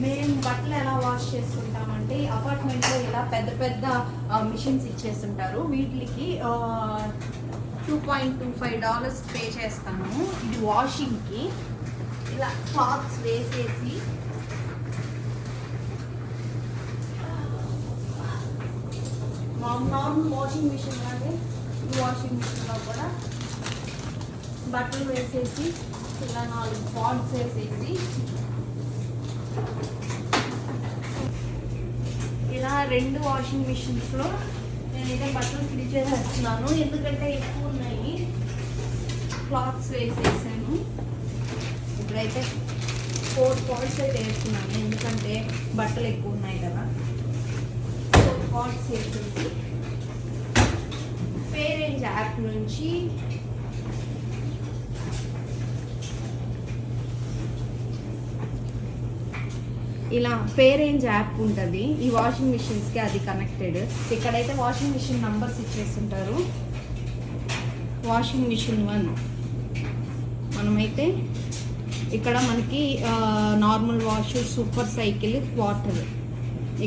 మేము బట్టలు ఎలా వాష్ చేసుకుంటామంటే అపార్ట్మెంట్లో ఇలా పెద్ద పెద్ద మిషన్స్ ఇచ్చేస్తుంటారు. వీటికి $2.25 పే చేస్తాము. ఇది వాషింగ్కి. ఇలా క్లాత్స్ వేసేసి నార్మల్ వాషింగ్ మిషన్ లాగే ఈ వాషింగ్ మిషన్లో కూడా బట్టలు వేసేసి ఇలా 4 పాడ్స్ వేసేసి ఇలా 2 వాషింగ్ మిషన్స్లో నేనైతే బట్టలు క్లీన్ చేసేస్తున్నాను. ఎందుకంటే ఎక్కువ ఉన్నాయి. క్లాత్స్ వేసేసాను. ఇప్పుడైతే 4 పాడ్స్ అయితే వేస్తున్నాను, ఎందుకంటే బట్టలు ఎక్కువ ఉన్నాయి కదా. 4 పాడ్స్ వేసేసి పేరెంట్స్ యాప్ నుంచి ఇలా పేరెంజ్ యాప్ ఉంటుంది ఈ వాషింగ్ మిషన్స్కి, అది కనెక్టెడ్. ఇక్కడైతే వాషింగ్ మిషన్ నంబర్స్ ఇచ్చేస్తుంటారు. వాషింగ్ మిషన్ 1 మనమైతే ఇక్కడ మనకి normal wash, super cycle, water.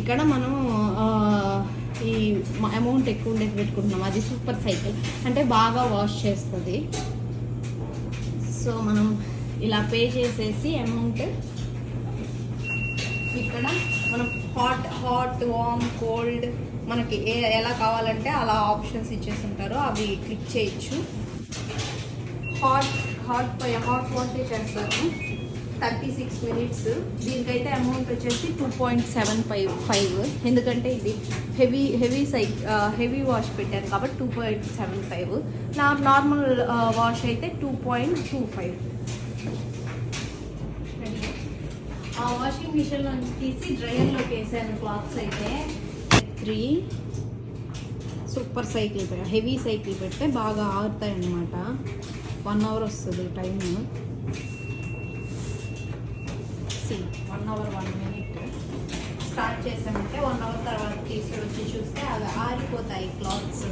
ఇక్కడ మనం ఈ అమౌంట్ ఎక్కువ ఉండేది పెట్టుకుంటున్నాం. అది సూపర్ సైకిల్ అంటే బాగా వాష్ చేస్తుంది. సో మనం ఇలా పే చేసేసి అమౌంట్ ఇక్కడ మనం హాట్ వామ్ కోల్డ్ మనకి ఎలా కావాలంటే అలా ఆప్షన్స్ ఇచ్చేస్తుంటారు. అవి క్లిక్ చేయొచ్చు. హాట్ వాష్ చేస్తాను 36 minutes. దీనికైతే అమౌంట్ వచ్చేసి 2.75. ఎందుకంటే ఇది హెవీ వాష్ పెట్టాను కాబట్టి 2.75. నార్మల్ వాష్ అయితే 2.25. ఆ వాషింగ్ మిషన్లో తీసి డ్రైయర్లోకి వేసాను క్లాత్స్ అయితే. 3 సూపర్ సైకిల్ హెవీ సైకిల్ పెడితే బాగా ఆరుతాయి అన్నమాట. 1 hour వస్తుంది టైం. 1 hour 1 minute స్టార్ట్ చేసామంటే 1 hour తర్వాత తీసుకొచ్చి చూస్తే అవి ఆరిపోతాయి క్లాత్స్.